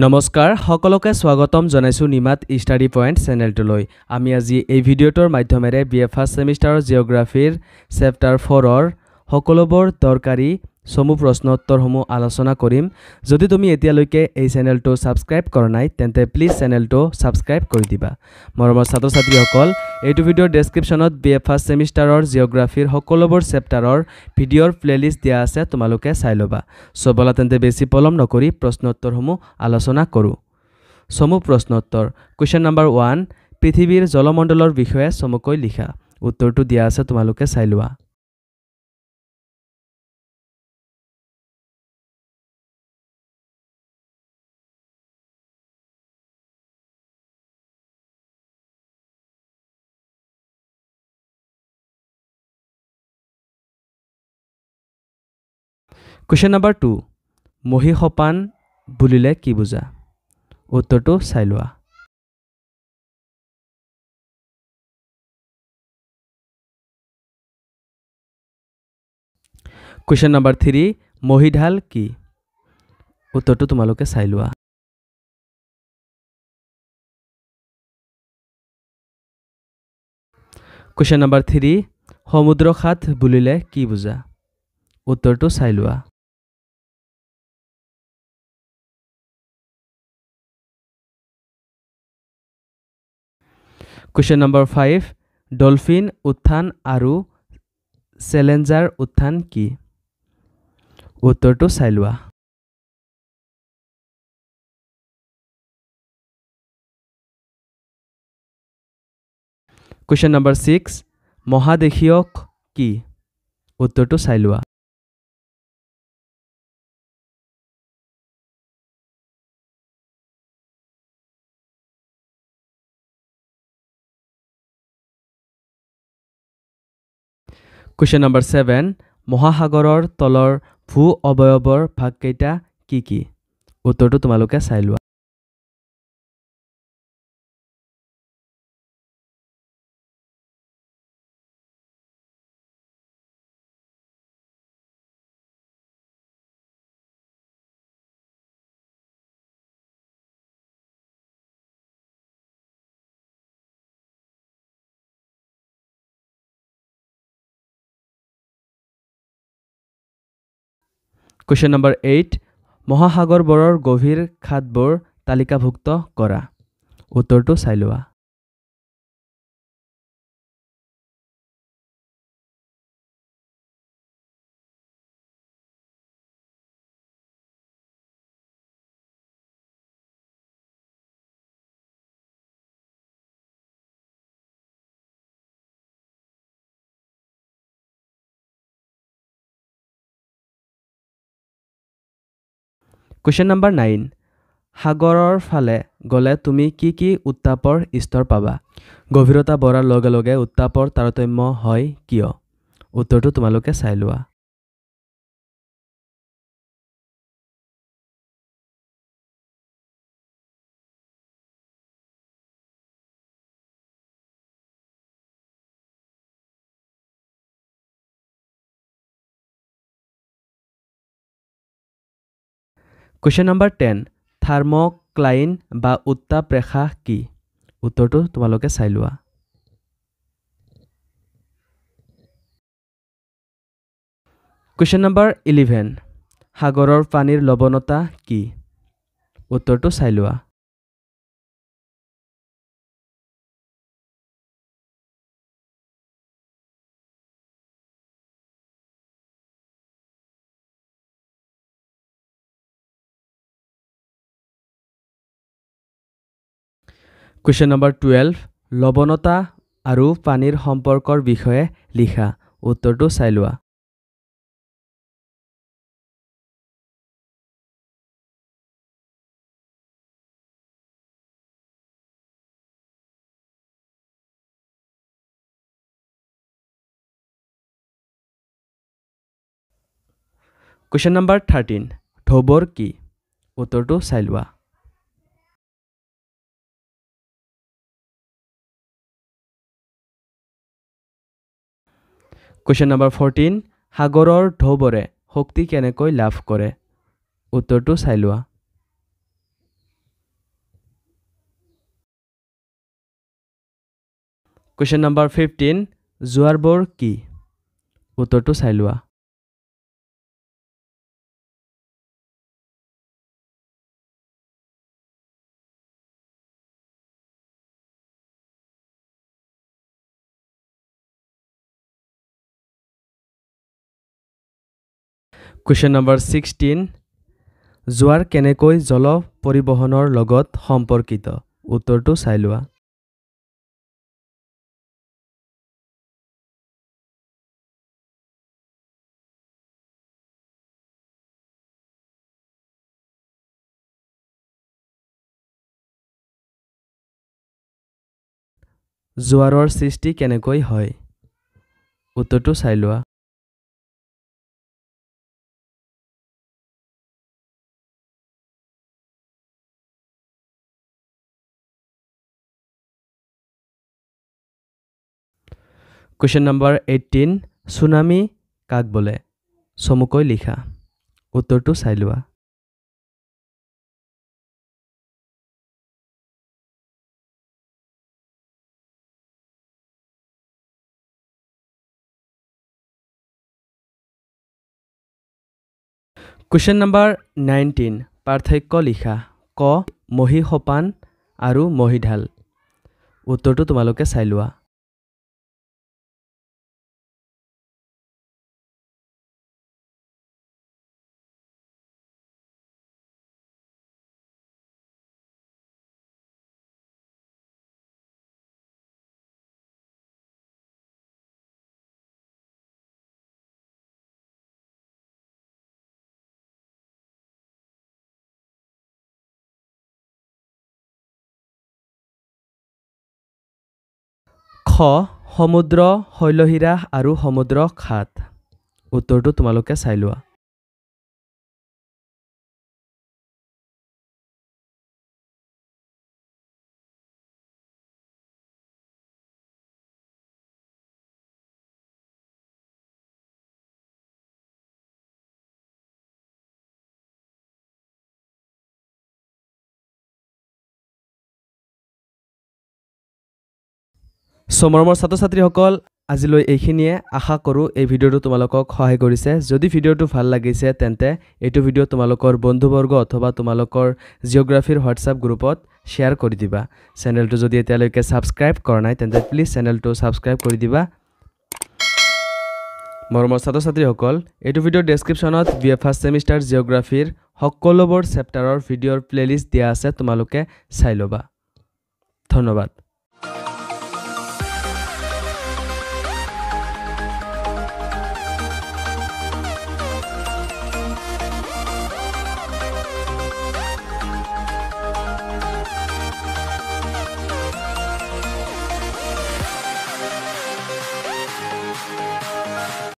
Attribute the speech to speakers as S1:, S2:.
S1: নমস্কাৰ সকলোকে স্বাগতম জনাইছো নিমাত ষ্টাডি পইণ্ট চেনেলটোলৈ আমি আজি এই ভিডিঅ'টোৰ মাধ্যমেৰে বিএ ফাৰ্ষ্ট সেমিষ্টাৰৰ জিঅ'গ্ৰাফিৰ চেপ্টাৰ 4ৰ সকলোবোৰ দৰকাৰী সমু প্ৰশ্ন উত্তৰসমূহ আলোচনা কৰিম যদি তুমি এতিয়ালৈকে এই চেনেলটো সাবস্ক্ৰাইব কৰা নাই তেন্তে প্লিজ চেনেলটো সাবস্ক্ৰাইব কৰি দিবা মৰমৰ ছাত্ৰ ছাত্ৰীসকল এইটো ভিডিঅ'ৰ ডেসক্ৰিপচনত বিএ ফাৰ্ষ্ট সেমিষ্টাৰৰ জিঅ'গ্ৰাফিৰ সকলোবোৰ চেপ্টাৰৰ ভিডিঅ'ৰ প্লেলিষ্ট দিয়া আছে তোমালোকে চাই লবা সবলা তেন্তে বেছি পলম নকৰি প্ৰশ্ন উত্তৰসমূহ আলোচনা কৰো সমু প্ৰশ্ন উত্তৰ কোৱেশ্চন নম্বৰ 1 পৃথিৱীৰ জলমণ্ডলৰ বিষয়ে সমকৈ লিখা উত্তৰটো দিয়া আছে তোমালোকে চাই লোৱা Question number 2 মহিসপান বুলিলে কি বুজা উত্তৰটো চাই লোৱা Question number 3 মহিঢাল কি উত্তৰটো তোমালোকে চাই লোৱা Question number 3 সমুদ্ৰ খাত বুলিলে কি বুজা উত্তৰটো চাই লোৱা Question number 5 ডলফিন উত্থান আৰু চেলেঞ্জাৰ উত্থান কি উত্তৰটো চাই লোৱা Question number 6 মহাদেশীয় কি উত্তৰটো চাই লোৱা Question number 7 মহাসাগৰৰ তলৰ ভূ অবয়ৱৰ ভাগ কেইটা কি কি উত্তৰটো তোমালোকে চাই লোৱা Question number 8 মহাসাগৰবোৰৰ গভীৰ খাতবোৰ তালিকাভুক্ত কৰা উত্তৰটো চাই লোৱা Question number 9 সাগৰৰ ফালে গলে তুমি কি কি উত্তাপৰ স্তৰ পাবা গভীৰতা বঢ়াৰ লগে লগে উত্তাপৰ তাৰতম্য হয় কিয় উত্তৰটো তোমালোকে চাই লোৱা Question number 10 থাৰ্মোক্লাইন বা উত্তাপ ৰেখা কি উত্তৰটো তোমালোকে চাই লোৱা Question number 11 সাগৰৰ পানীৰ লৱণতা কি উত্তৰটো চাই লোৱা Question number 12 লৱণতা আৰু পানীৰ সম্পৰ্কৰ বিষয়ে লিখা উত্তৰটো চাই লোৱা Question number 13 ঢৌবোৰ কি উত্তৰটো চাই লোৱা Question number 14 সাগৰৰ ঢৌবোৰে শক্তি কেনেকৈ লাভ কৰে উত্তৰটো চাই লোৱা Question number 15 জোৱাৰবোৰ কি উত্তৰটো চাই লোৱা Question number 16 জোৱাৰ কেনেকৈ জল পৰিবহনৰ লগত সম্পৰ্কিত উত্তৰটো চাই লোৱা জোৱাৰৰ সৃষ্টি কেনেকৈ হয় উত্তৰটো চাই লোৱা Question number 18 সুনামি কাক বলে চমুকৈ লিখা উত্তৰটো চাই লোৱা Question number 19 পাৰ্থক্য লিখা ক মহিসোপান আৰু মহিঢাল উত্তৰটো তোমালোকে চাই লোৱা খ সমুদ্ৰ শৈলহীৰা আৰু সমুদ্ৰ খাত উত্তৰটো তোমালোকে চাই লোৱা সমৰমৰ ছাত্ৰ-ছাত্ৰীসকল আজিলৈ এইখিনিয়ে আশা কৰো এই ভিডিওটো তোমালোকক সহায় কৰিছে যদি ভিডিওটো ভাল লাগিছে তেন্তে এইটো ভিডিও তোমালোকৰ বন্ধুবৰ্গ অথবা তোমালোকৰ জিওগ্ৰাফিৰ হোৱাটসঅ্যাপ গ্ৰুপত শেয়াৰ কৰি দিবা চেনেলটো যদি এতিয়ালৈকে সাবস্ক্ৰাইব কৰা নাই তেন্তে প্লিজ চেনেলটো সাবস্ক্ৰাইব কৰি দিবা মৰমৰ ছাত্ৰ-ছাত্ৰীসকল এইটো ভিডিওৰ ডেসক্ৰিপচনত বিএ ফাৰ্ষ্ট সেমিষ্টাৰ জিওগ্ৰাফিৰ সকলোবোৰ চেপ্টাৰৰ ভিডিওৰ প্লেলিষ্ট দিয়া আছে তোমালোকে চাই লবা ধন্যবাদ